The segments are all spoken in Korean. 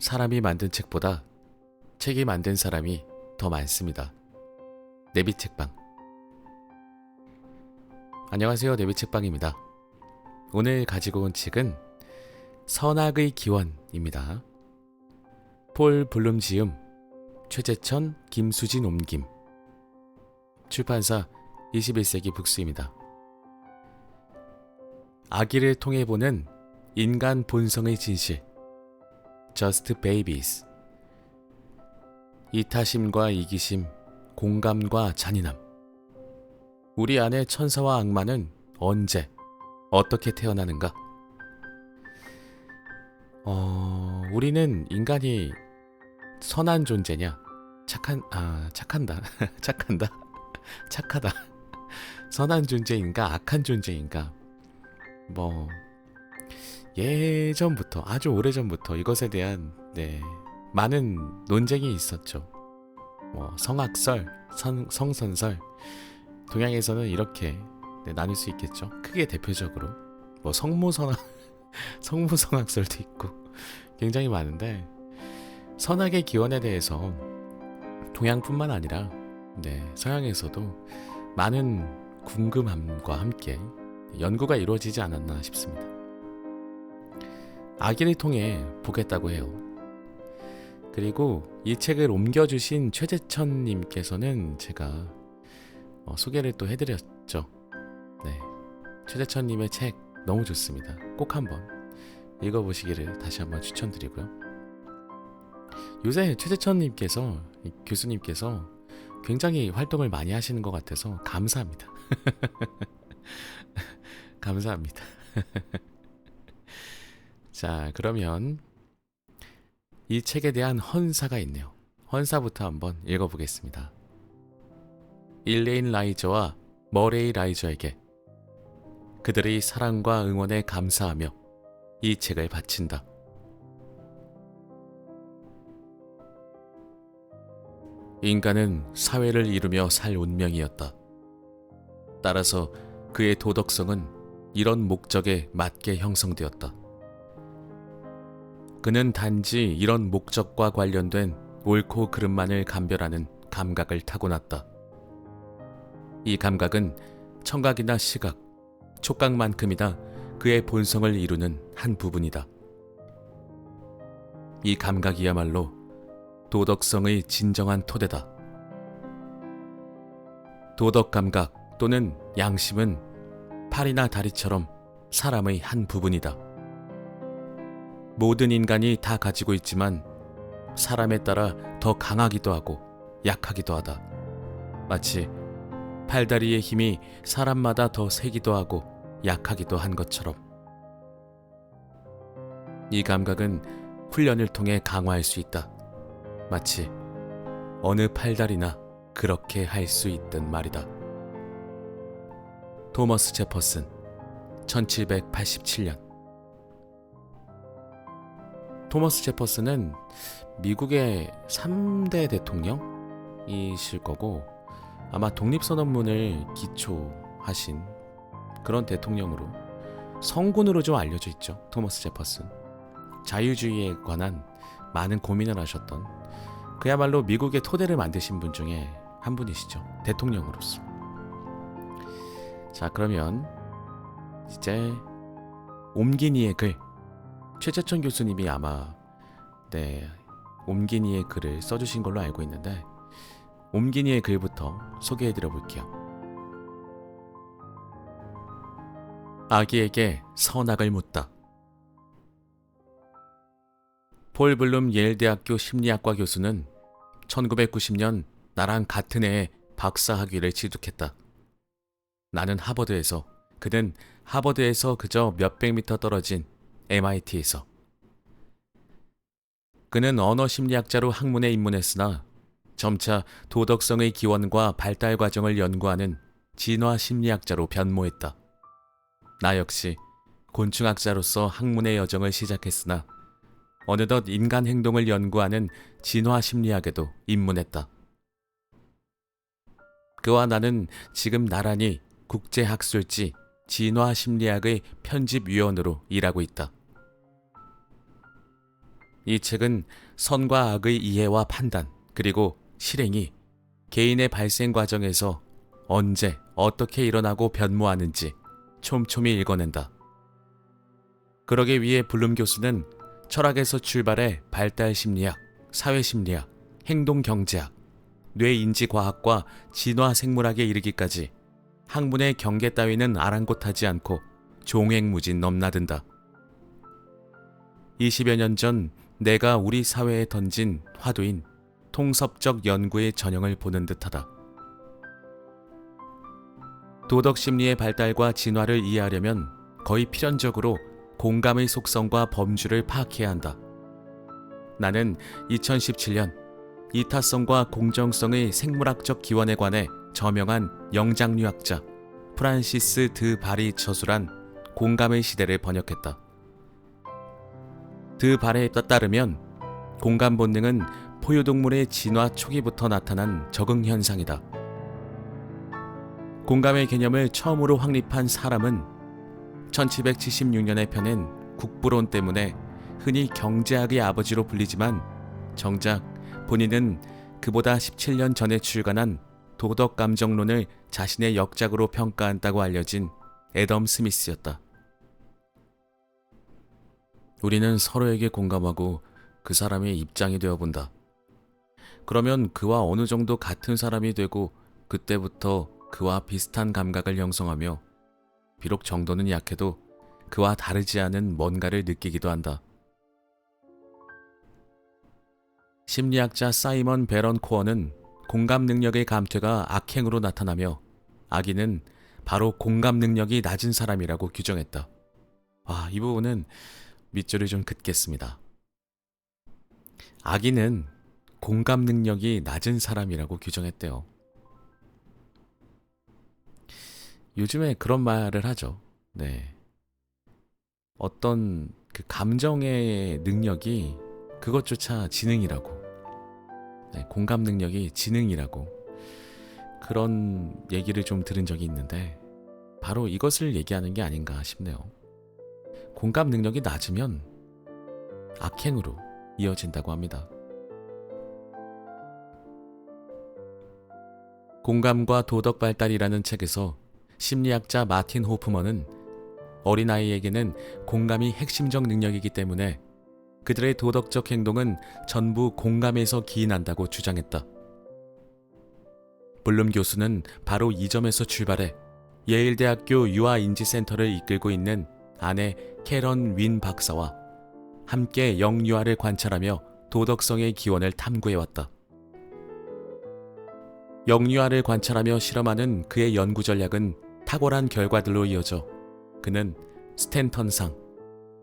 사람이 만든 책보다 책이 만든 사람이 더 많습니다. 내비책방. 안녕하세요. 내비책방입니다. 오늘 가지고 온 책은 선악의 기원입니다. 폴 블룸 지음, 최재천, 김수진 옮김. 출판사 21세기 북스입니다. 아기를 통해 보는 인간 본성의 진실. Just Babies. 이타심과 이기심, 공감과 잔인함. 우리 안의 천사와 악마는 언제, 어떻게 태어나는가? 우리는 인간이 선한 존재냐? 착한다. 착하다. 선한 존재인가? 악한 존재인가? 예전부터, 아주 오래전부터 이것에 대한 많은 논쟁이 있었죠. 성악설, 성선설, 동양에서는 이렇게 나눌 수 있겠죠. 크게 대표적으로 성무성악설도 있고 굉장히 많은데, 선악의 기원에 대해서 동양뿐만 아니라 서양에서도 많은 궁금함과 함께 연구가 이루어지지 않았나 싶습니다. 아기를 통해 보겠다고 해요. 그리고 이 책을 옮겨주신 최재천 님께서는 제가 소개를 또 해드렸죠. 최재천 님의 책 너무 좋습니다. 꼭 한번 읽어보시기를 다시 한번 추천드리고요. 요새 최재천 님께서, 교수님께서 굉장히 활동을 많이 하시는 것 같아서 감사합니다. 감사합니다. 자, 그러면 이 책에 대한 헌사가 있네요. 헌사부터 한번 읽어보겠습니다. 일레인 라이저와 머레이 라이저에게 그들의 사랑과 응원에 감사하며 이 책을 바친다. 인간은 사회를 이루며 살 운명이었다. 따라서 그의 도덕성은 이런 목적에 맞게 형성되었다. 그는 단지 이런 목적과 관련된 옳고 그름만을 감별하는 감각을 타고났다. 이 감각은 청각이나 시각, 촉각만큼이나 그의 본성을 이루는 한 부분이다. 이 감각이야말로 도덕성의 진정한 토대다. 도덕 감각 또는 양심은 팔이나 다리처럼 사람의 한 부분이다. 모든 인간이 다 가지고 있지만 사람에 따라 더 강하기도 하고 약하기도 하다. 마치 팔다리의 힘이 사람마다 더 세기도 하고 약하기도 한 것처럼. 이 감각은 훈련을 통해 강화할 수 있다. 마치 어느 팔다리나 그렇게 할 수 있단 말이다. 토머스 제퍼슨, 1787년. 토머스 제퍼슨은 미국의 3대 대통령이실 거고, 아마 독립선언문을 기초하신 그런 대통령으로, 성군으로 좀 알려져 있죠. 토머스 제퍼슨. 자유주의에 관한 많은 고민을 하셨던, 그야말로 미국의 토대를 만드신 분 중에 한 분이시죠. 대통령으로서. 자, 그러면 이제 옴기니의 글, 최재천 교수님이 아마 옴기니의 글을 써주신 걸로 알고 있는데, 옴기니의 글부터 소개해드려 볼게요. 아기에게 선악을 묻다. 폴 블룸 예일대학교 심리학과 교수는 1990년 나랑 같은 해에 박사학위를 취득했다. 나는 하버드에서, 그는 하버드에서 그저 몇백 미터 떨어진 MIT에서. 그는 언어심리학자로 학문에 입문했으나 점차 도덕성의 기원과 발달 과정을 연구하는 진화심리학자로 변모했다. 나 역시 곤충학자로서 학문의 여정을 시작했으나 어느덧 인간 행동을 연구하는 진화심리학에도 입문했다. 그와 나는 지금 나란히 국제학술지 진화심리학의 편집위원으로 일하고 있다. 이 책은 선과 악의 이해와 판단, 그리고 실행이 개인의 발생 과정에서 언제, 어떻게 일어나고 변모하는지 촘촘히 읽어낸다. 그러기 위해 블룸 교수는 철학에서 출발해 발달 심리학, 사회 심리학, 행동 경제학, 뇌인지 과학과 진화 생물학에 이르기까지 학문의 경계 따위는 아랑곳하지 않고 종횡무진 넘나든다. 20여 년 전 내가 우리 사회에 던진 화두인 통섭적 연구의 전형을 보는 듯하다. 도덕 심리의 발달과 진화를 이해하려면 거의 필연적으로 공감의 속성과 범주를 파악해야 한다. 나는 2017년 이타성과 공정성의 생물학적 기원에 관해 저명한 영장류학자 프란시스 드 발이 저술한 공감의 시대를 번역했다. 드 발에 따르면 공감 본능은 포유동물의 진화 초기부터 나타난 적응 현상이다. 공감의 개념을 처음으로 확립한 사람은 1776년에 펴낸 국부론 때문에 흔히 경제학의 아버지로 불리지만 정작 본인은 그보다 17년 전에 출간한 도덕감정론을 자신의 역작으로 평가한다고 알려진 애덤 스미스였다. 우리는 서로에게 공감하고 그 사람의 입장이 되어본다. 그러면 그와 어느 정도 같은 사람이 되고 그때부터 그와 비슷한 감각을 형성하며 비록 정도는 약해도 그와 다르지 않은 뭔가를 느끼기도 한다. 심리학자 사이먼 베런 코어는 공감 능력의 감퇴가 악행으로 나타나며 악인은 바로 공감 능력이 낮은 사람이라고 규정했다. 이 부분은 밑줄을 좀 긋겠습니다. 악인은 공감 능력이 낮은 사람이라고 규정했대요. 요즘에 그런 말을 하죠. 네. 어떤 그 감정의 능력이 그것조차 지능이라고. 네, 공감 능력이 지능이라고. 그런 얘기를 좀 들은 적이 있는데 바로 이것을 얘기하는 게 아닌가 싶네요. 공감 능력이 낮으면 악행으로 이어진다고 합니다. 공감과 도덕 발달이라는 책에서 심리학자 마틴 호프먼은 어린아이에게는 공감이 핵심적 능력이기 때문에 그들의 도덕적 행동은 전부 공감에서 기인한다고 주장했다. 블룸 교수는 바로 이 점에서 출발해 예일대학교 유아인지센터를 이끌고 있는 아내 캐런 윈 박사와 함께 영유아를 관찰하며 도덕성의 기원을 탐구해왔다. 영유아를 관찰하며 실험하는 그의 연구 전략은 탁월한 결과들로 이어져 그는 스탠턴상,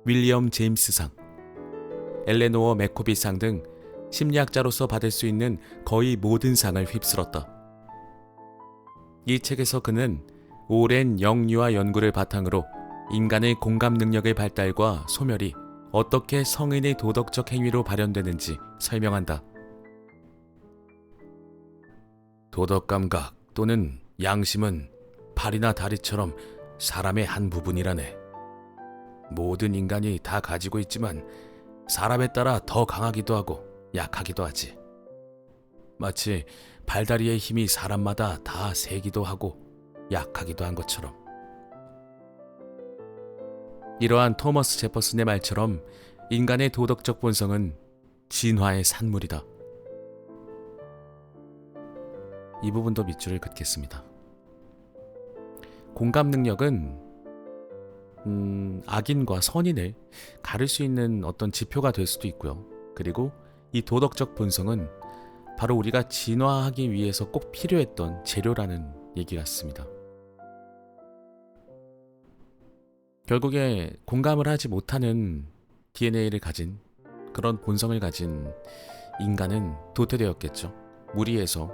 윌리엄 제임스상, 엘레노어 메코비상 등 심리학자로서 받을 수 있는 거의 모든 상을 휩쓸었다. 이 책에서 그는 오랜 영유아 연구를 바탕으로 인간의 공감 능력의 발달과 소멸이 어떻게 성인의 도덕적 행위로 발현되는지 설명한다. 도덕 감각 또는 양심은 팔이나 다리처럼 사람의 한 부분이라네. 모든 인간이 다 가지고 있지만 사람에 따라 더 강하기도 하고 약하기도 하지. 마치 발다리의 힘이 사람마다 다 세기도 하고 약하기도 한 것처럼. 이러한 토머스 제퍼슨의 말처럼 인간의 도덕적 본성은 진화의 산물이다. 이 부분도 밑줄을 긋겠습니다. 공감 능력은 악인과 선인을 가릴 수 있는 어떤 지표가 될 수도 있고요. 그리고 이 도덕적 본성은 바로 우리가 진화하기 위해서 꼭 필요했던 재료라는 얘기 같습니다. 결국에 공감을 하지 못하는 DNA를 가진 그런 본성을 가진 인간은 도태되었겠죠. 무리해서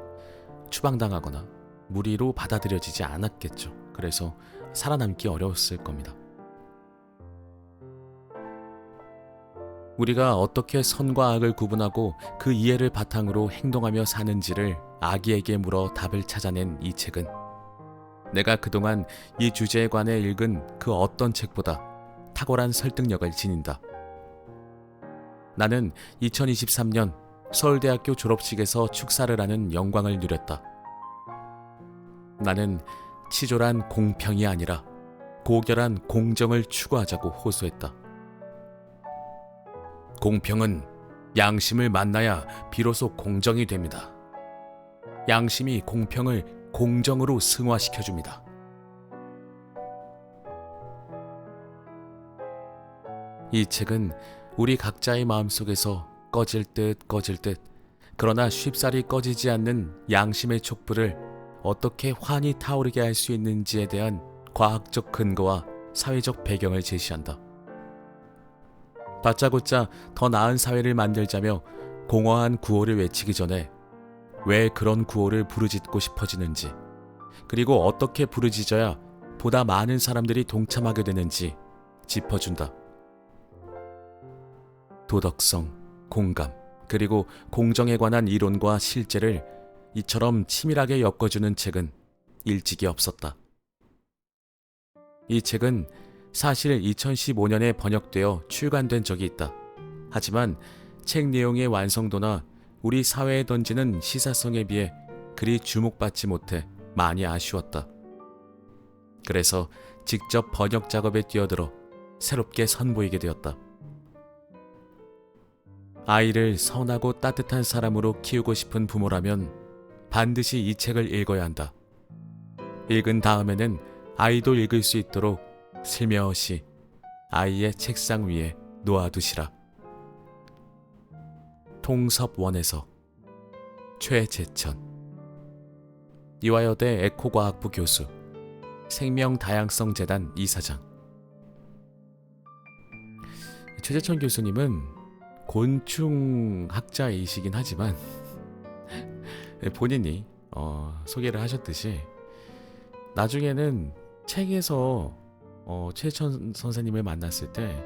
추방당하거나 무리로 받아들여지지 않았겠죠. 그래서 살아남기 어려웠을 겁니다. 우리가 어떻게 선과 악을 구분하고 그 이해를 바탕으로 행동하며 사는지를 아기에게 물어 답을 찾아낸 이 책은 내가 그동안 이 주제에 관해 읽은 그 어떤 책보다 탁월한 설득력을 지닌다. 나는 2023년 서울대학교 졸업식에서 축사를 하는 영광을 누렸다. 나는 치졸한 공평이 아니라 고결한 공정을 추구하자고 호소했다. 공평은 양심을 만나야 비로소 공정이 됩니다. 양심이 공평을 공정으로 승화시켜줍니다. 이 책은 우리 각자의 마음속에서 꺼질 듯 그러나 쉽사리 꺼지지 않는 양심의 촛불을 어떻게 환히 타오르게 할 수 있는지에 대한 과학적 근거와 사회적 배경을 제시한다. 다짜고짜 더 나은 사회를 만들자며 공허한 구호를 외치기 전에 왜 그런 구호를 부르짖고 싶어지는지, 그리고 어떻게 부르짖어야 보다 많은 사람들이 동참하게 되는지 짚어준다. 도덕성, 공감, 그리고 공정에 관한 이론과 실제를 이처럼 치밀하게 엮어주는 책은 일찍이 없었다. 이 책은 사실 2015년에 번역되어 출간된 적이 있다. 하지만 책 내용의 완성도나 우리 사회에 던지는 시사성에 비해 그리 주목받지 못해 많이 아쉬웠다. 그래서 직접 번역 작업에 뛰어들어 새롭게 선보이게 되었다. 아이를 선하고 따뜻한 사람으로 키우고 싶은 부모라면 반드시 이 책을 읽어야 한다. 읽은 다음에는 아이도 읽을 수 있도록 슬며시 아이의 책상 위에 놓아두시라. 통섭원에서 최재천, 이화여대 에코과학부 교수, 생명다양성재단 이사장. 최재천 교수님은 곤충학자이시긴 하지만 본인이 소개를 하셨듯이 나중에는 책에서 최재천 선생님을 만났을 때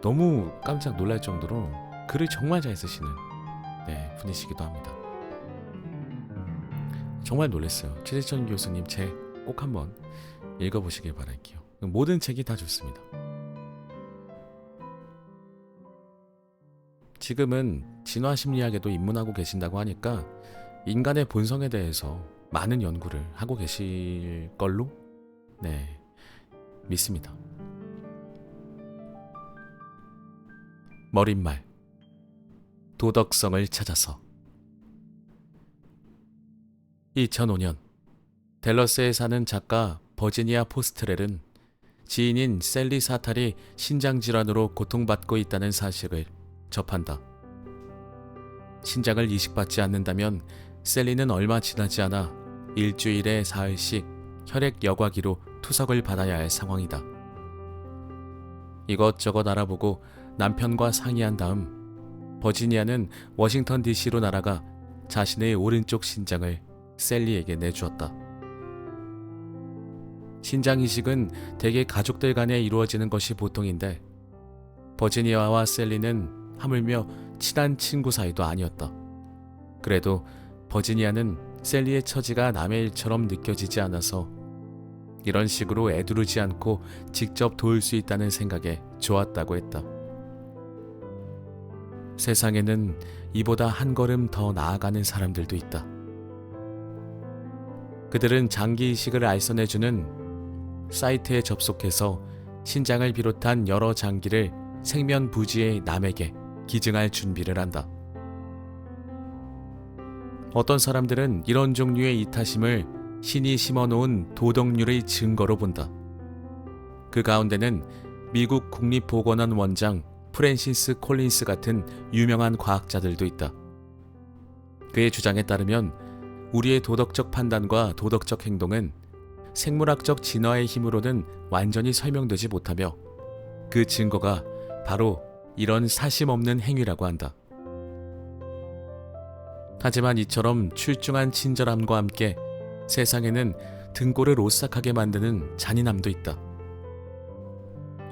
너무 깜짝 놀랄 정도로 글을 정말 잘 쓰시는 분이시기도 합니다. 정말 놀랐어요. 최재천 교수님 책 꼭 한번 읽어보시길 바랄게요. 모든 책이 다 좋습니다. 지금은 진화심리학에도 입문하고 계신다고 하니까 인간의 본성에 대해서 많은 연구를 하고 계실 걸로 믿습니다. 머릿말, 도덕성을 찾아서. 2005년 댈러스에 사는 작가 버지니아 포스트렐은 지인인 셀리 사탈이 신장질환으로 고통받고 있다는 사실을 접한다. 신장을 이식받지 않는다면 셀리는 얼마 지나지 않아 일주일에 사흘씩 혈액 여과기로 투석을 받아야 할 상황이다. 이것저것 알아보고 남편과 상의한 다음 버지니아는 워싱턴 DC로 날아가 자신의 오른쪽 신장을 셀리에게 내주었다. 신장 이식은 대개 가족들 간에 이루어지는 것이 보통인데 버지니아와 셀리는 하물며 친한 친구 사이도 아니었다. 그래도 버지니아는 셀리의 처지가 남의 일처럼 느껴지지 않아서 이런 식으로 애두르지 않고 직접 도울 수 있다는 생각에 좋았다고 했다. 세상에는 이보다 한 걸음 더 나아가는 사람들도 있다. 그들은 장기 이식을 알선해주는 사이트에 접속해서 신장을 비롯한 여러 장기를 생면부지의 남에게 기증할 준비를 한다. 어떤 사람들은 이런 종류의 이타심을 신이 심어놓은 도덕률의 증거로 본다. 그 가운데는 미국 국립보건원 원장 프랜시스 콜린스 같은 유명한 과학자들도 있다. 그의 주장에 따르면 우리의 도덕적 판단과 도덕적 행동은 생물학적 진화의 힘으로는 완전히 설명되지 못하며 그 증거가 바로 이런 사심 없는 행위라고 한다. 하지만 이처럼 출중한 친절함과 함께 세상에는 등골을 오싹하게 만드는 잔인함도 있다.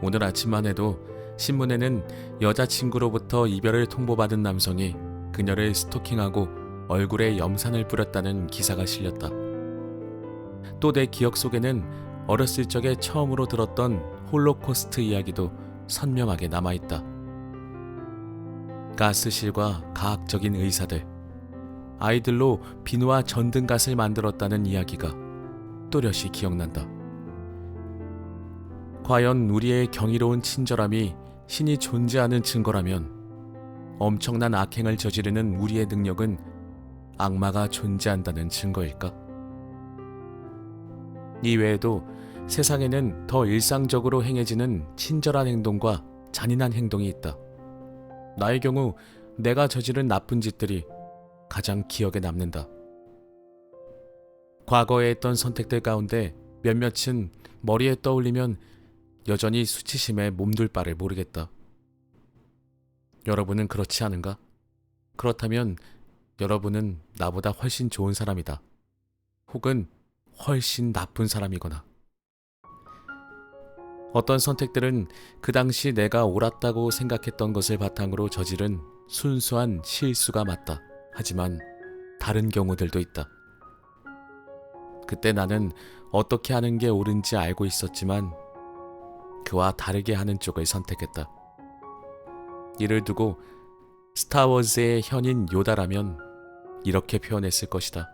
오늘 아침만 해도 신문에는 여자친구로부터 이별을 통보받은 남성이 그녀를 스토킹하고 얼굴에 염산을 뿌렸다는 기사가 실렸다. 또 내 기억 속에는 어렸을 적에 처음으로 들었던 홀로코스트 이야기도 선명하게 남아있다. 가스실과 과학적인 의사들, 아이들로 비누와 전등갓을 만들었다는 이야기가 또렷이 기억난다. 과연 우리의 경이로운 친절함이 신이 존재하는 증거라면 엄청난 악행을 저지르는 우리의 능력은 악마가 존재한다는 증거일까? 이외에도 세상에는 더 일상적으로 행해지는 친절한 행동과 잔인한 행동이 있다. 나의 경우 내가 저지른 나쁜 짓들이 가장 기억에 남는다. 과거에 했던 선택들 가운데 몇몇은 머리에 떠올리면 여전히 수치심에 몸둘 바를 모르겠다. 여러분은 그렇지 않은가? 그렇다면 여러분은 나보다 훨씬 좋은 사람이다. 혹은 훨씬 나쁜 사람이거나. 어떤 선택들은 그 당시 내가 옳았다고 생각했던 것을 바탕으로 저지른 순수한 실수가 맞다. 하지만 다른 경우들도 있다. 그때 나는 어떻게 하는 게 옳은지 알고 있었지만 그와 다르게 하는 쪽을 선택했다. 이를 두고 스타워즈의 현인 요다라면 이렇게 표현했을 것이다.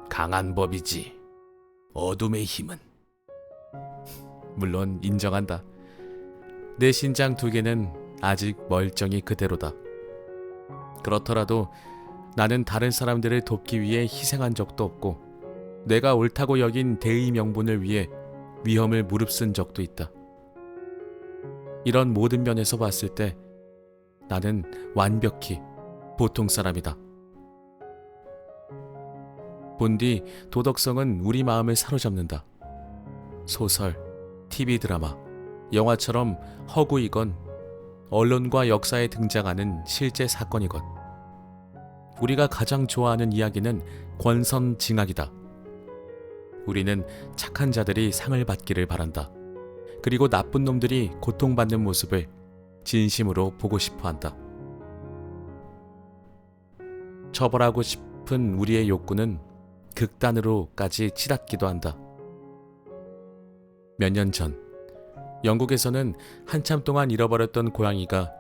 강한 법이지, 어둠의 힘은. 물론 인정한다. 내 신장 두 개는 아직 멀쩡히 그대로다. 그렇더라도 나는 다른 사람들을 돕기 위해 희생한 적도 없고 내가 옳다고 여긴 대의 명분을 위해 위험을 무릅쓴 적도 있다. 이런 모든 면에서 봤을 때 나는 완벽히 보통 사람이다. 본디 도덕성은 우리 마음을 사로잡는다. 소설, TV 드라마, 영화처럼 허구이건 언론과 역사에 등장하는 실제 사건이건 우리가 가장 좋아하는 이야기는 권선징악이다. 우리는 착한 자들이 상을 받기를 바란다. 그리고 나쁜 놈들이 고통받는 모습을 진심으로 보고 싶어 한다. 처벌하고 싶은 우리의 욕구는 극단으로까지 치닫기도 한다. 몇 년 전, 영국에서는 한참 동안 잃어버렸던 고양이가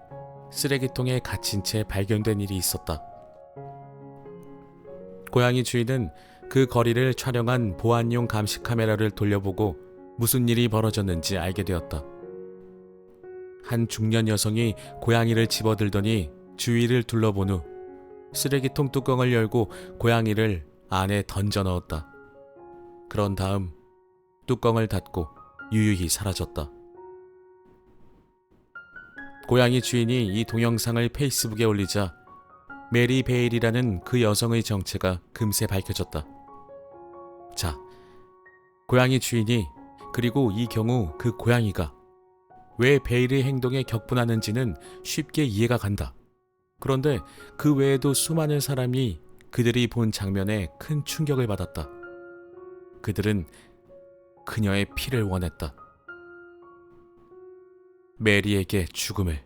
쓰레기통에 갇힌 채 발견된 일이 있었다. 고양이 주인은 그 거리를 촬영한 보안용 감시 카메라를 돌려보고 무슨 일이 벌어졌는지 알게 되었다. 한 중년 여성이 고양이를 집어들더니 주위를 둘러본 후 쓰레기통 뚜껑을 열고 고양이를 안에 던져 넣었다. 그런 다음 뚜껑을 닫고 유유히 사라졌다. 고양이 주인이 이 동영상을 페이스북에 올리자 메리 베일이라는 그 여성의 정체가 금세 밝혀졌다. 자, 고양이 주인이 그리고 이 경우 그 고양이가 왜 베일의 행동에 격분하는지는 쉽게 이해가 간다. 그런데 그 외에도 수많은 사람이 그들이 본 장면에 큰 충격을 받았다. 그들은 그녀의 피를 원했다. 메리에게 죽음을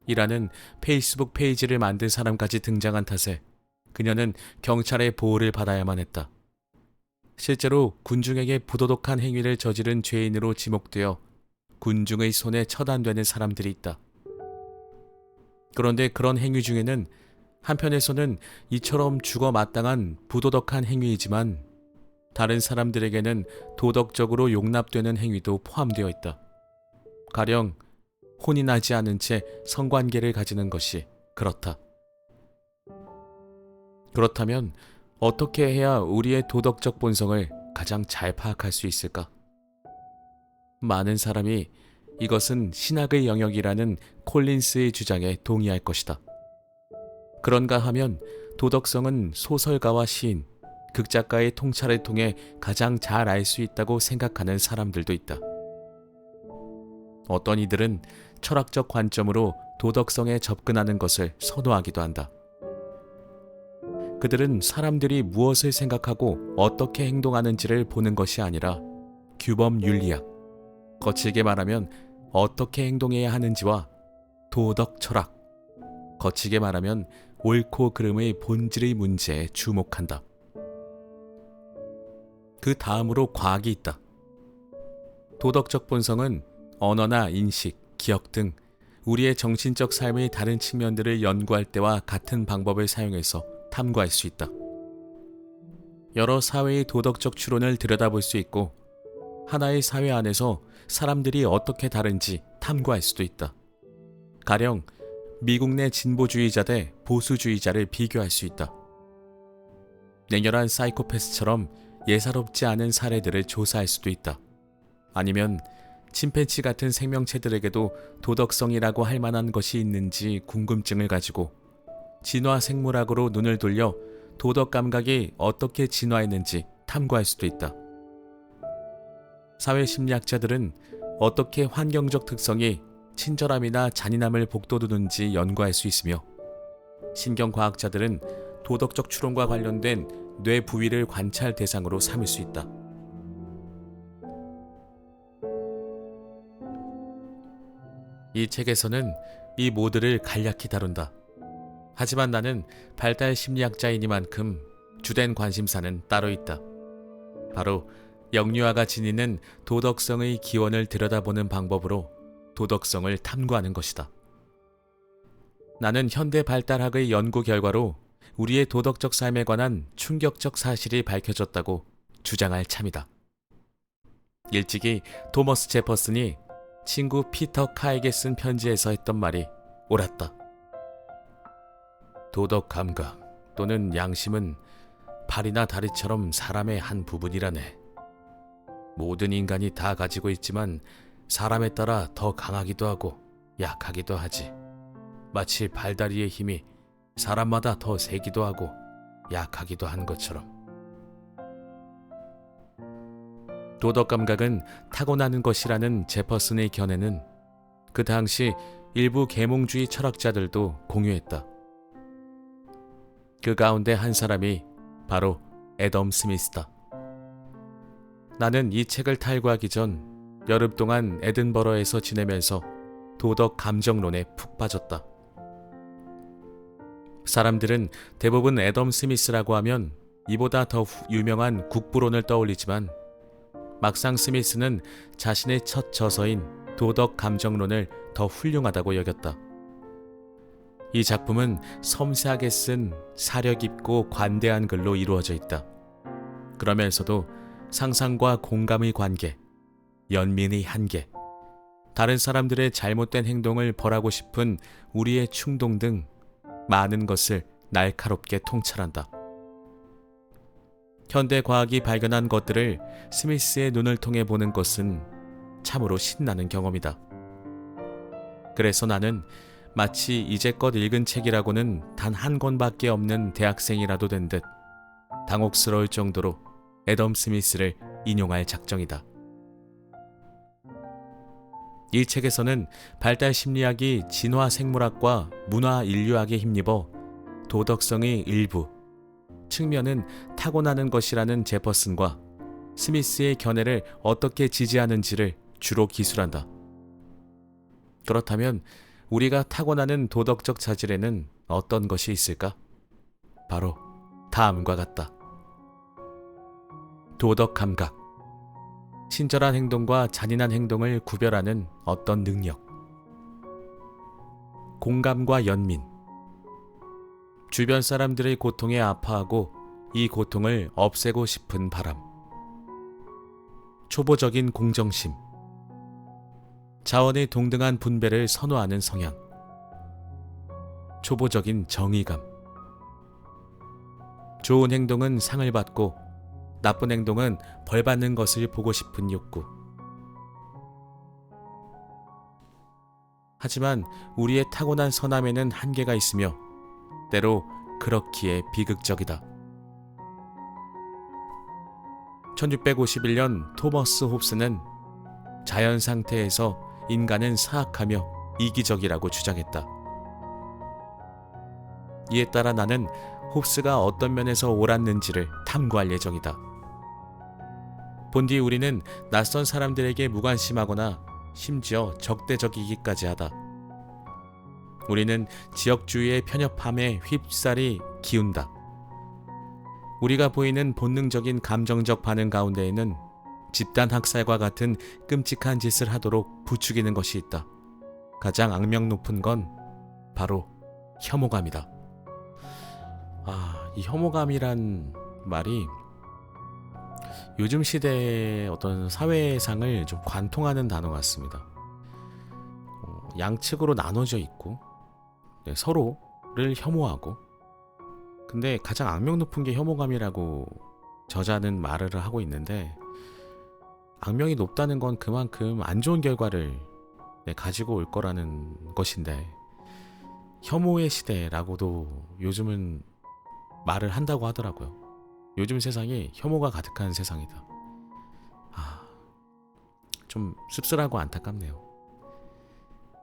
이라는 페이스북 페이지를 만든 사람까지 등장한 탓에 그녀는 경찰의 보호를 받아야만 했다. 실제로 군중에게 부도덕한 행위를 저지른 죄인으로 지목되어 군중의 손에 처단되는 사람들이 있다. 그런데 그런 행위 중에는 한편에서는 이처럼 죽어 마땅한 부도덕한 행위이지만 다른 사람들에게는 도덕적으로 용납되는 행위도 포함되어 있다. 가령 혼이 나지 않은 채 성관계를 가지는 것이 그렇다. 그렇다면 어떻게 해야 우리의 도덕적 본성을 가장 잘 파악할 수 있을까? 많은 사람이 이것은 신학의 영역이라는 콜린스의 주장에 동의할 것이다. 그런가 하면 도덕성은 소설가와 시인, 극작가의 통찰을 통해 가장 잘 알 수 있다고 생각하는 사람들도 있다. 어떤 이들은 철학적 관점으로 도덕성에 접근하는 것을 선호하기도 한다. 그들은 사람들이 무엇을 생각하고 어떻게 행동하는지를 보는 것이 아니라 규범 윤리학, 거칠게 말하면 어떻게 행동해야 하는지와 도덕 철학, 거치게 말하면 옳고 그름의 본질의 문제에 주목한다. 그 다음으로 과학이 있다. 도덕적 본성은 언어나 인식, 기억 등 우리의 정신적 삶의 다른 측면들을 연구할 때와 같은 방법을 사용해서 탐구할 수 있다. 여러 사회의 도덕적 추론을 들여다볼 수 있고 하나의 사회 안에서 사람들이 어떻게 다른지 탐구할 수도 있다. 가령 미국 내 진보주의자 대 보수주의자를 비교할 수 있다. 냉혈한 사이코패스처럼 예사롭지 않은 사례들을 조사할 수도 있다. 아니면 침팬지 같은 생명체들에게도 도덕성이라고 할 만한 것이 있는지 궁금증을 가지고 진화 생물학으로 눈을 돌려 도덕 감각이 어떻게 진화했는지 탐구할 수도 있다. 사회 심리학자들은 어떻게 환경적 특성이 친절함이나 잔인함을 북돋우는지 연구할 수 있으며 신경과학자들은 도덕적 추론과 관련된 뇌 부위를 관찰 대상으로 삼을 수 있다. 이 책에서는 이 모두를 간략히 다룬다. 하지만 나는 발달 심리학자이니만큼 주된 관심사는 따로 있다. 바로 영유아가 지니는 도덕성의 기원을 들여다보는 방법으로 도덕성을 탐구하는 것이다. 나는 현대 발달학의 연구 결과로 우리의 도덕적 삶에 관한 충격적 사실이 밝혀졌다고 주장할 참이다. 일찍이 토머스 제퍼슨이 친구 피터 카에게 쓴 편지에서 했던 말이 옳았다. 도덕 감각 또는 양심은 팔이나 다리처럼 사람의 한 부분이라네. 모든 인간이 다 가지고 있지만 사람에 따라 더 강하기도 하고 약하기도 하지. 마치 발다리의 힘이 사람마다 더 세기도 하고 약하기도 한 것처럼. 도덕 감각은 타고나는 것이라는 제퍼슨의 견해는 그 당시 일부 계몽주의 철학자들도 공유했다. 그 가운데 한 사람이 바로 애덤 스미스다. 나는 이 책을 탈구하기 전 여름 동안 에든버러에서 지내면서 도덕 감정론에 푹 빠졌다. 사람들은 대부분 애덤 스미스라고 하면 이보다 더 유명한 국부론을 떠올리지만 막상 스미스는 자신의 첫 저서인 도덕 감정론을 더 훌륭하다고 여겼다. 이 작품은 섬세하게 쓴 사려 깊고 관대한 글로 이루어져 있다. 그러면서도 상상과 공감의 관계, 연민의 한계, 다른 사람들의 잘못된 행동을 벌하고 싶은 우리의 충동 등 많은 것을 날카롭게 통찰한다. 현대 과학이 발견한 것들을 스미스의 눈을 통해 보는 것은 참으로 신나는 경험이다. 그래서 나는 마치 이제껏 읽은 책이라고는 단 한 권밖에 없는 대학생이라도 된 듯 당혹스러울 정도로 애덤 스미스를 인용할 작정이다. 이 책에서는 발달 심리학이 진화 생물학과 문화 인류학에 힘입어 도덕성의 일부, 측면은 타고나는 것이라는 제퍼슨과 스미스의 견해를 어떻게 지지하는지를 주로 기술한다. 그렇다면 우리가 타고나는 도덕적 자질에는 어떤 것이 있을까? 바로 다음과 같다. 도덕 감각, 친절한 행동과 잔인한 행동을 구별하는 어떤 능력, 공감과 연민, 주변 사람들의 고통에 아파하고 이 고통을 없애고 싶은 바람, 초보적인 공정심, 자원의 동등한 분배를 선호하는 성향, 초보적인 정의감, 좋은 행동은 상을 받고 나쁜 행동은 벌 받는 것을 보고 싶은 욕구. 하지만 우리의 타고난 선함에는 한계가 있으며 때로 그렇기에 비극적이다. 1651년 토머스 홉스는 자연 상태에서 인간은 사악하며 이기적이라고 주장했다. 이에 따라 나는 홉스가 어떤 면에서 옳았는지를 탐구할 예정이다. 본디 우리는 낯선 사람들에게 무관심하거나 심지어 적대적이기까지 하다. 우리는 지역주의의 편협함에 휩싸리 기운다. 우리가 보이는 본능적인 감정적 반응 가운데에는 집단 학살과 같은 끔찍한 짓을 하도록 부추기는 것이 있다. 가장 악명 높은 건 바로 혐오감이다. 이 혐오감이란 말이 요즘 시대의 어떤 사회상을 좀 관통하는 단어 같습니다. 양측으로 나눠져 있고 서로를 혐오하고, 근데 가장 악명 높은 게 혐오감이라고 저자는 말을 하고 있는데, 악명이 높다는 건 그만큼 안 좋은 결과를 가지고 올 거라는 것인데, 혐오의 시대라고도 요즘은 말을 한다고 하더라고요. 요즘 세상이 혐오가 가득한 세상이다. 좀 씁쓸하고 안타깝네요.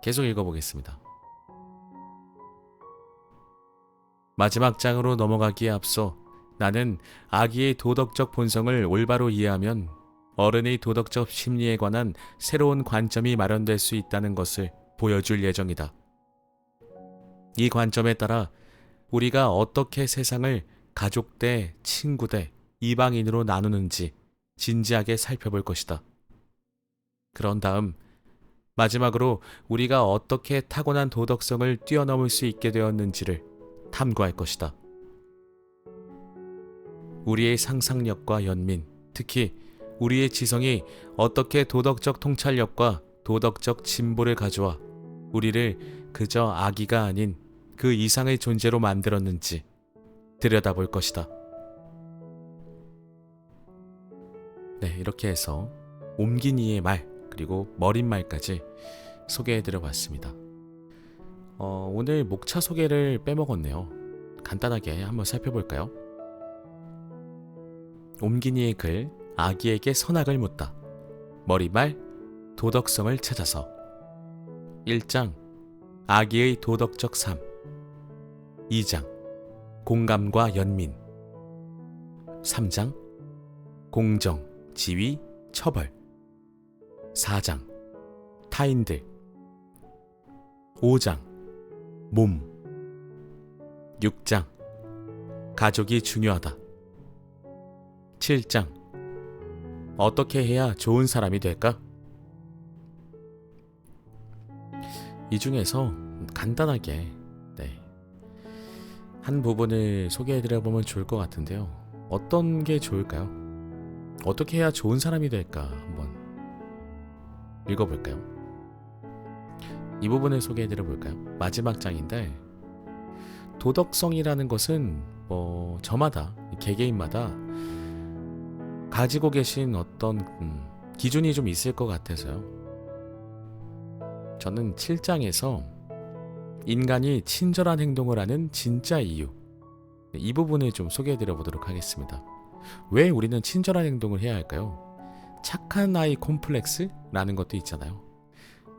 계속 읽어보겠습니다. 마지막 장으로 넘어가기에 앞서 나는 아기의 도덕적 본성을 올바로 이해하면 어른의 도덕적 심리에 관한 새로운 관점이 마련될 수 있다는 것을 보여줄 예정이다. 이 관점에 따라 우리가 어떻게 세상을 가족 대 친구 대 이방인으로 나누는지 진지하게 살펴볼 것이다. 그런 다음 마지막으로 우리가 어떻게 타고난 도덕성을 뛰어넘을 수 있게 되었는지를 탐구할 것이다. 우리의 상상력과 연민, 특히 우리의 지성이 어떻게 도덕적 통찰력과 도덕적 진보를 가져와 우리를 그저 아기가 아닌 그 이상의 존재로 만들었는지 들여다볼 것이다. 네, 이렇게 해서 옴기니의 말, 그리고 머릿말까지 소개해드려 봤습니다. 오늘 목차 소개를 빼먹었네요. 간단하게 한번 살펴볼까요? 옴기니의 글, 아기에게 선악을 묻다. 머릿말, 도덕성을 찾아서. 1장, 아기의 도덕적 삶. 2장, 공감과 연민. 3장, 공정, 지위, 처벌. 4장, 타인들. 5장, 몸. 6장, 가족이 중요하다. 7장, 어떻게 해야 좋은 사람이 될까? 이 중에서 간단하게 한 부분을 소개해드려보면 좋을 것 같은데요. 어떤 게 좋을까요? 어떻게 해야 좋은 사람이 될까 한번 읽어볼까요? 이 부분을 소개해드려볼까요? 마지막 장인데, 도덕성이라는 것은 저마다, 개개인마다 가지고 계신 어떤 기준이 좀 있을 것 같아서요. 저는 7장에서 인간이 친절한 행동을 하는 진짜 이유, 이 부분을 좀 소개해드려 보도록 하겠습니다. 왜 우리는 친절한 행동을 해야 할까요? 착한 아이 콤플렉스라는 것도 있잖아요.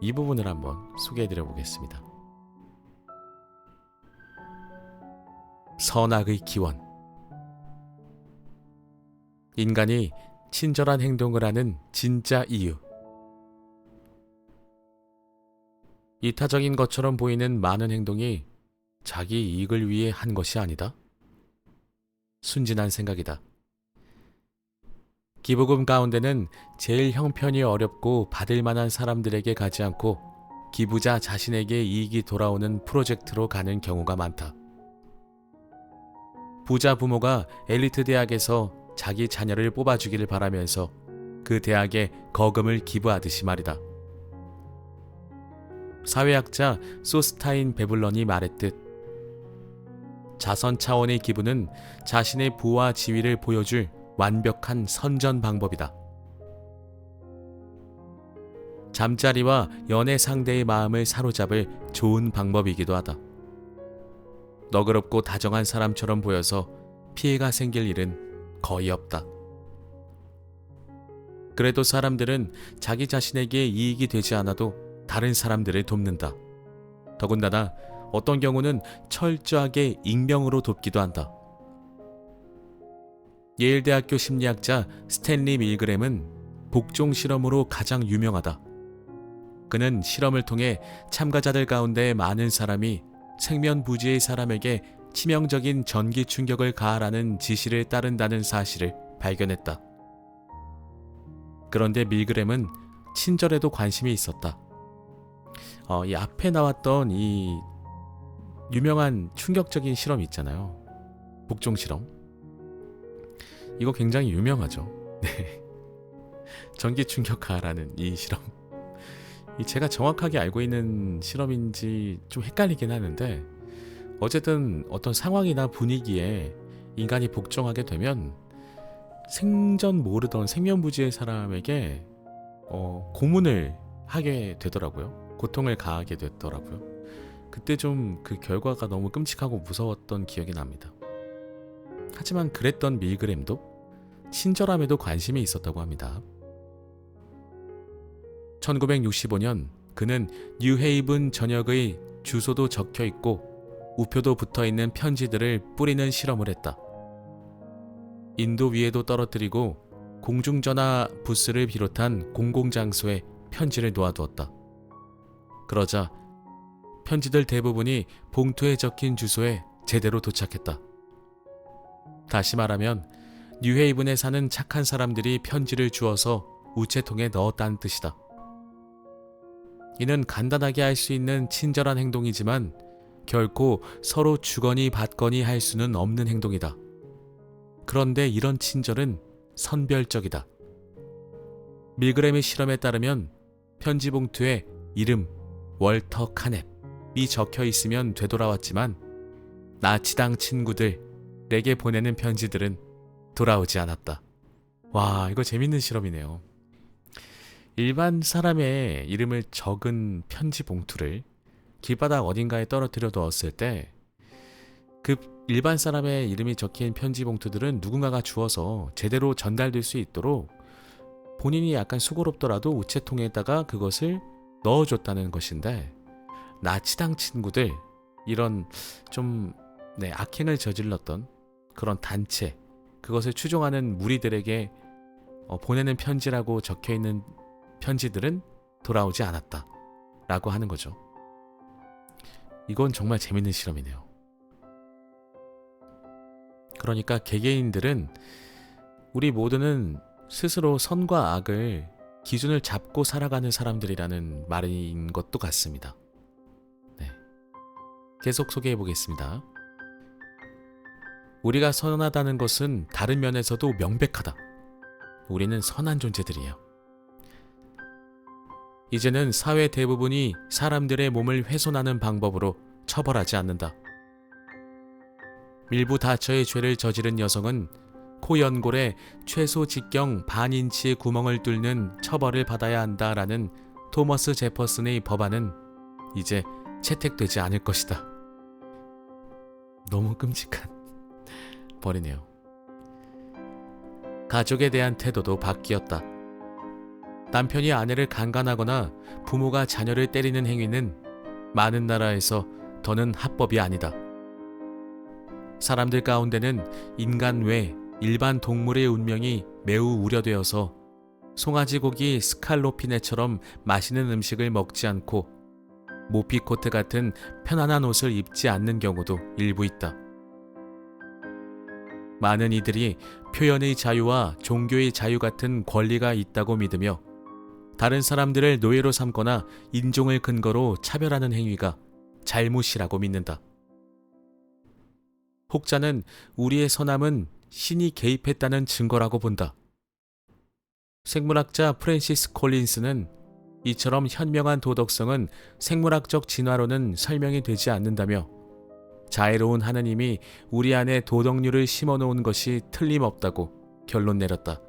이 부분을 한번 소개해드려 보겠습니다. 선악의 기원. 인간이 친절한 행동을 하는 진짜 이유. 이타적인 것처럼 보이는 많은 행동이 자기 이익을 위해 한 것이 아니다. 순진한 생각이다. 기부금 가운데는 제일 형편이 어렵고 받을 만한 사람들에게 가지 않고 기부자 자신에게 이익이 돌아오는 프로젝트로 가는 경우가 많다. 부자 부모가 엘리트 대학에서 자기 자녀를 뽑아주기를 바라면서 그 대학에 거금을 기부하듯이 말이다. 사회학자 소스타인 베블런이 말했듯 자선 차원의 기부는 자신의 부와 지위를 보여줄 완벽한 선전 방법이다. 잠자리와 연애 상대의 마음을 사로잡을 좋은 방법이기도 하다. 너그럽고 다정한 사람처럼 보여서 피해가 생길 일은 거의 없다. 그래도 사람들은 자기 자신에게 이익이 되지 않아도 다른 사람들을 돕는다. 더군다나 어떤 경우는 철저하게 익명으로 돕기도 한다. 예일대학교 심리학자 스탠리 밀그램은 복종 실험으로 가장 유명하다. 그는 실험을 통해 참가자들 가운데 많은 사람이 생면부지의 사람에게 치명적인 전기 충격을 가하라는 지시를 따른다는 사실을 발견했다. 그런데 밀그램은 친절에도 관심이 있었다. 이 앞에 나왔던 이 유명한 충격적인 실험 있잖아요. 복종 실험. 이거 굉장히 유명하죠. 네. 전기 충격파라는 이 실험. 제가 정확하게 알고 있는 실험인지 좀 헷갈리긴 하는데, 어쨌든 어떤 상황이나 분위기에 인간이 복종하게 되면 생전 모르던 생면부지의 사람에게 고문을 하게 되더라고요. 고통을 가하게 됐더라고요. 그때 좀 그 결과가 너무 끔찍하고 무서웠던 기억이 납니다. 하지만 그랬던 밀그램도 친절함에도 관심이 있었다고 합니다. 1965년 그는 뉴헤이븐 전역의 주소도 적혀 있고 우표도 붙어 있는 편지들을 뿌리는 실험을 했다. 인도 위에도 떨어뜨리고 공중전화 부스를 비롯한 공공장소에 편지를 놓아두었다. 그러자 편지들 대부분이 봉투에 적힌 주소에 제대로 도착했다. 다시 말하면 뉴헤이븐에 사는 착한 사람들이 편지를 주어서 우체통에 넣었다는 뜻이다. 이는 간단하게 할 수 있는 친절한 행동이지만 결코 서로 주거니 받거니 할 수는 없는 행동이다. 그런데 이런 친절은 선별적이다. 밀그램의 실험에 따르면 편지 봉투에 이름 월터 카넵이 적혀 있으면 되돌아왔지만 나치당 친구들에게 보내는 편지들은 돌아오지 않았다. 와, 이거 재밌는 실험이네요. 일반 사람의 이름을 적은 편지 봉투를 길바닥 어딘가에 떨어뜨려 두었을 때 그 일반 사람의 이름이 적힌 편지 봉투들은 누군가가 주어서 제대로 전달될 수 있도록 본인이 약간 수고롭더라도 우체통에다가 그것을 넣어줬다는 것인데, 나치당 친구들, 이런 좀 악행을 저질렀던 그런 단체, 그것을 추종하는 무리들에게 보내는 편지라고 적혀있는 편지들은 돌아오지 않았다 라고 하는 거죠. 이건 정말 재밌는 실험이네요. 그러니까 개개인들은, 우리 모두는 스스로 선과 악을 기준을 잡고 살아가는 사람들이라는 말인 것도 같습니다. 네. 계속 소개해 보겠습니다. 우리가 선하다는 것은 다른 면에서도 명백하다. 우리는 선한 존재들이에요. 이제는 사회 대부분이 사람들의 몸을 훼손하는 방법으로 처벌하지 않는다. 일부 다처의 죄를 저지른 여성은 코 연골에 최소 직경 반인치의 구멍을 뚫는 처벌을 받아야 한다라는 토머스 제퍼슨의 법안은 이제 채택되지 않을 것이다. 너무 끔찍한 벌이네요. 가족에 대한 태도도 바뀌었다. 남편이 아내를 강간하거나 부모가 자녀를 때리는 행위는 많은 나라에서 더는 합법이 아니다. 사람들 가운데는 인간 외 일반 동물의 운명이 매우 우려되어서 송아지 고기 스칼로피네처럼 맛있는 음식을 먹지 않고 모피코트 같은 편안한 옷을 입지 않는 경우도 일부 있다. 많은 이들이 표현의 자유와 종교의 자유 같은 권리가 있다고 믿으며 다른 사람들을 노예로 삼거나 인종을 근거로 차별하는 행위가 잘못이라고 믿는다. 혹자는 우리의 선함은 신이 개입했다는 증거라고 본다. 생물학자 프랜시스 콜린스는 이처럼 현명한 도덕성은 생물학적 진화로는 설명이 되지 않는다며 자애로운 하느님이 우리 안에 도덕률을 심어놓은 것이 틀림없다고 결론 내렸다.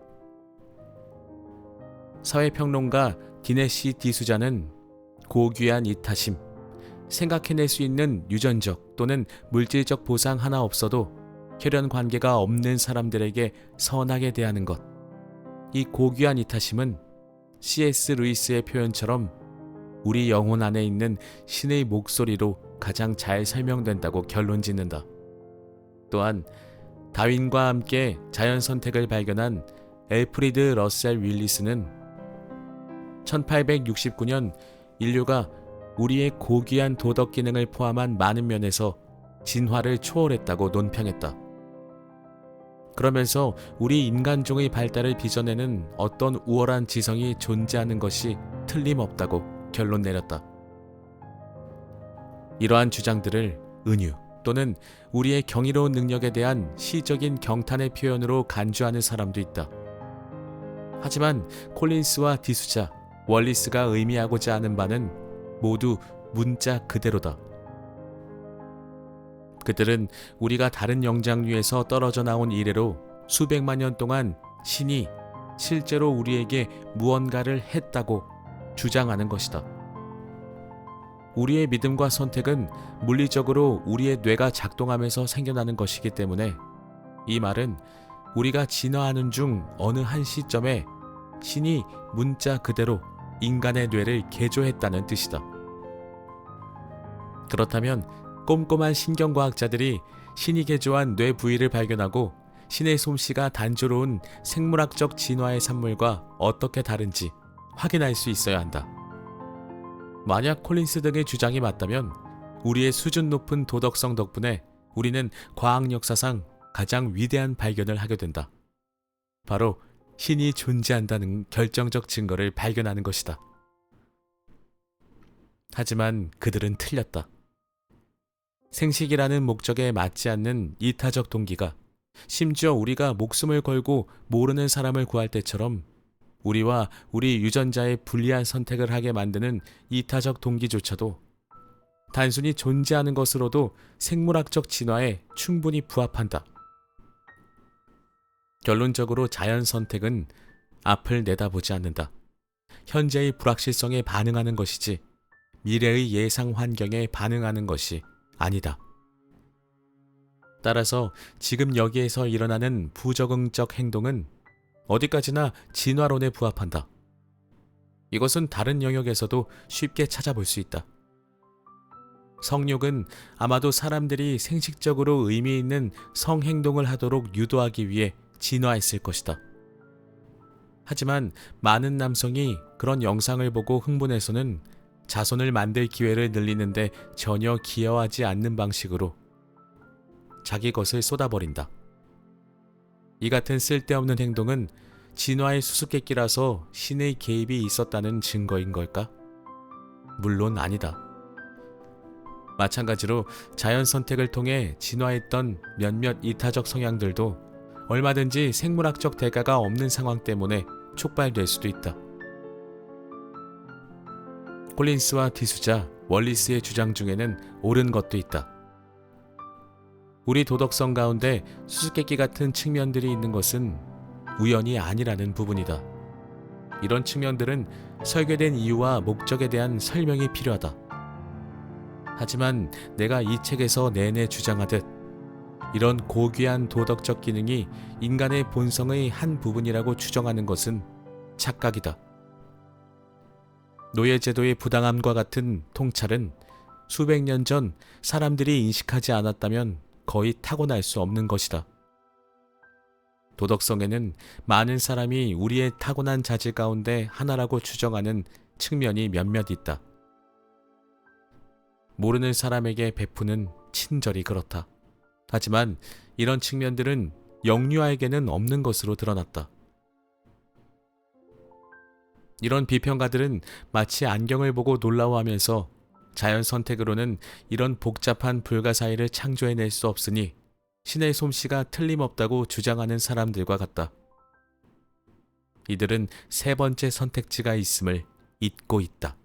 사회평론가 디네시 디수자는 고귀한 이타심, 생각해낼 수 있는 유전적 또는 물질적 보상 하나 없어도 혈연 관계가 없는 사람들에게 선하게 대하는 것, 이 고귀한 이타심은 C.S. 루이스의 표현처럼 우리 영혼 안에 있는 신의 목소리로 가장 잘 설명된다고 결론 짓는다. 또한 다윈과 함께 자연 선택을 발견한 엘프리드 러셀 윌리스는 1869년 인류가 우리의 고귀한 도덕 기능을 포함한 많은 면에서 진화를 초월했다고 논평했다. 그러면서 우리 인간종의 발달을 빚어내는 어떤 우월한 지성이 존재하는 것이 틀림없다고 결론 내렸다. 이러한 주장들을 은유 또는 우리의 경이로운 능력에 대한 시적인 경탄의 표현으로 간주하는 사람도 있다. 하지만 콜린스와 디수자, 월리스가 의미하고자 하는 바는 모두 문자 그대로다. 그들은 우리가 다른 영장류에서 떨어져 나온 이래로 수백만 년 동안 신이 실제로 우리에게 무언가를 했다고 주장하는 것이다. 우리의 믿음과 선택은 물리적으로 우리의 뇌가 작동하면서 생겨나는 것이기 때문에 이 말은 우리가 진화하는 중 어느 한 시점에 신이 문자 그대로 인간의 뇌를 개조했다는 뜻이다. 그렇다면 꼼꼼한 신경과학자들이 신이 개조한 뇌 부위를 발견하고 신의 솜씨가 단조로운 생물학적 진화의 산물과 어떻게 다른지 확인할 수 있어야 한다. 만약 콜린스 등의 주장이 맞다면 우리의 수준 높은 도덕성 덕분에 우리는 과학 역사상 가장 위대한 발견을 하게 된다. 바로 신이 존재한다는 결정적 증거를 발견하는 것이다. 하지만 그들은 틀렸다. 생식이라는 목적에 맞지 않는 이타적 동기가 심지어 우리가 목숨을 걸고 모르는 사람을 구할 때처럼 우리와 우리 유전자의 불리한 선택을 하게 만드는 이타적 동기조차도 단순히 존재하는 것으로도 생물학적 진화에 충분히 부합한다. 결론적으로 자연 선택은 앞을 내다보지 않는다. 현재의 불확실성에 반응하는 것이지 미래의 예상 환경에 반응하는 것이 아니다. 따라서 지금 여기에서 일어나는 부적응적 행동은 어디까지나 진화론에 부합한다. 이것은 다른 영역에서도 쉽게 찾아볼 수 있다. 성욕은 아마도 사람들이 생식적으로 의미 있는 성행동을 하도록 유도하기 위해 진화했을 것이다. 하지만 많은 남성이 그런 영상을 보고 흥분해서는 자손을 만들 기회를 늘리는데 전혀 기여하지 않는 방식으로 자기 것을 쏟아버린다. 이 같은 쓸데없는 행동은 진화의 수수께끼라서 신의 개입이 있었다는 증거인 걸까? 물론 아니다. 마찬가지로 자연 선택을 통해 진화했던 몇몇 이타적 성향들도 얼마든지 생물학적 대가가 없는 상황 때문에 촉발될 수도 있다. 콜린스와 디수자, 월리스의 주장 중에는 옳은 것도 있다. 우리 도덕성 가운데 수수께끼 같은 측면들이 있는 것은 우연이 아니라는 부분이다. 이런 측면들은 설계된 이유와 목적에 대한 설명이 필요하다. 하지만 내가 이 책에서 내내 주장하듯 이런 고귀한 도덕적 기능이 인간의 본성의 한 부분이라고 추정하는 것은 착각이다. 노예제도의 부당함과 같은 통찰은 수백 년 전 사람들이 인식하지 않았다면 거의 타고날 수 없는 것이다. 도덕성에는 많은 사람이 우리의 타고난 자질 가운데 하나라고 추정하는 측면이 몇몇 있다. 모르는 사람에게 베푸는 친절이 그렇다. 하지만 이런 측면들은 영유아에게는 없는 것으로 드러났다. 이런 비평가들은 마치 안경을 보고 놀라워하면서 자연 선택으로는 이런 복잡한 불가사의를 창조해낼 수 없으니 신의 솜씨가 틀림없다고 주장하는 사람들과 같다. 이들은 세 번째 선택지가 있음을 잊고 있다.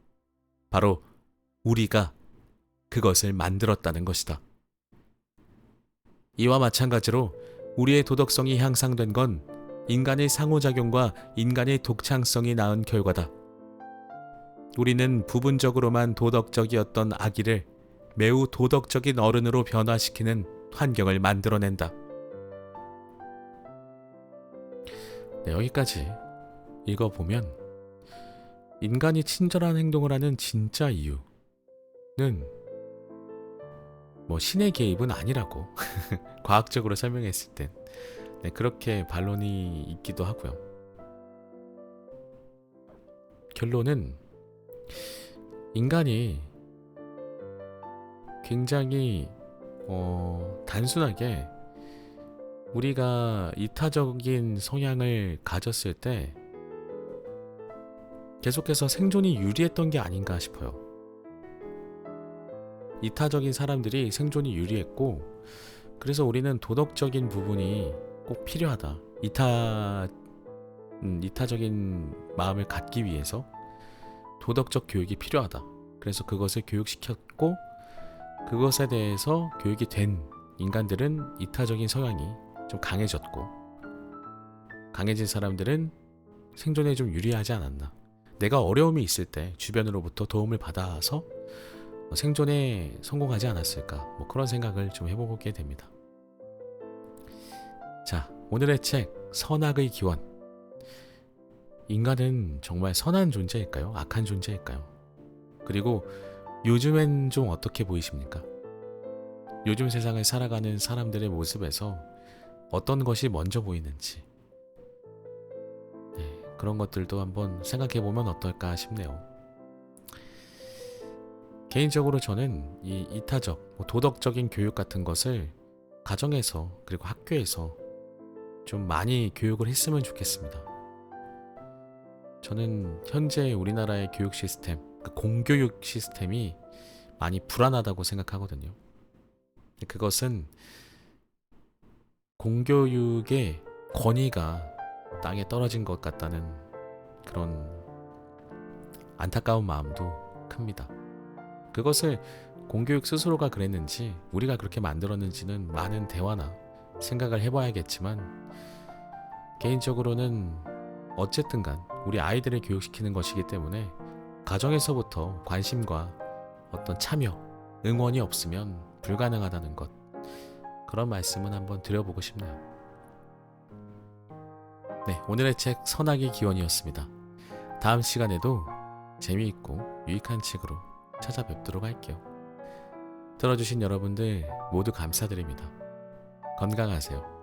바로 우리가 그것을 만들었다는 것이다. 이와 마찬가지로 우리의 도덕성이 향상된 건 인간의 상호작용과 인간의 독창성이 낳은 결과다. 우리는 부분적으로만 도덕적이었던 아기를 매우 도덕적인 어른으로 변화시키는 환경을 만들어낸다. 네, 여기까지 읽어보면 인간이 친절한 행동을 하는 진짜 이유는 신의 개입은 아니라고 과학적으로 설명했을 땐 네, 그렇게 반론이 있기도 하고요. 결론은 인간이 굉장히 단순하게 우리가 이타적인 성향을 가졌을 때 계속해서 생존이 유리했던 게 아닌가 싶어요. 이타적인 사람들이 생존이 유리했고, 그래서 우리는 도덕적인 부분이 꼭 필요하다. 이타적인 마음을 갖기 위해서 도덕적 교육이 필요하다. 그래서 그것을 교육시켰고, 그것에 대해서 교육이 된 인간들은 이타적인 성향이 좀 강해졌고, 강해진 사람들은 생존에 좀 유리하지 않았나. 내가 어려움이 있을 때 주변으로부터 도움을 받아서 생존에 성공하지 않았을까, 뭐 그런 생각을 좀 해보게 됩니다. 자, 오늘의 책 선악의 기원. 인간은 정말 선한 존재일까요? 악한 존재일까요? 그리고 요즘엔 좀 어떻게 보이십니까? 요즘 세상을 살아가는 사람들의 모습에서 어떤 것이 먼저 보이는지, 그런 것들도 한번 생각해보면 어떨까 싶네요. 개인적으로 저는 이 이타적, 도덕적인 교육 같은 것을 가정에서 그리고 학교에서 좀 많이 교육을 했으면 좋겠습니다. 저는 현재 우리나라의 교육 시스템, 공교육 시스템이 많이 불안하다고 생각하거든요. 그것은 공교육의 권위가 땅에 떨어진 것 같다는 그런 안타까운 마음도 큽니다. 그것을 공교육 스스로가 그랬는지 우리가 그렇게 만들었는지는 많은 대화나 생각을 해봐야겠지만, 개인적으로는 어쨌든 간 우리 아이들을 교육시키는 것이기 때문에 가정에서부터 관심과 어떤 참여, 응원이 없으면 불가능하다는 것, 그런 말씀은 한번 드려보고 싶네요. 네, 오늘의 책 선악의 기원이었습니다. 다음 시간에도 재미있고 유익한 책으로 찾아뵙도록 할게요. 들어주신 여러분들 모두 감사드립니다. 건강하세요.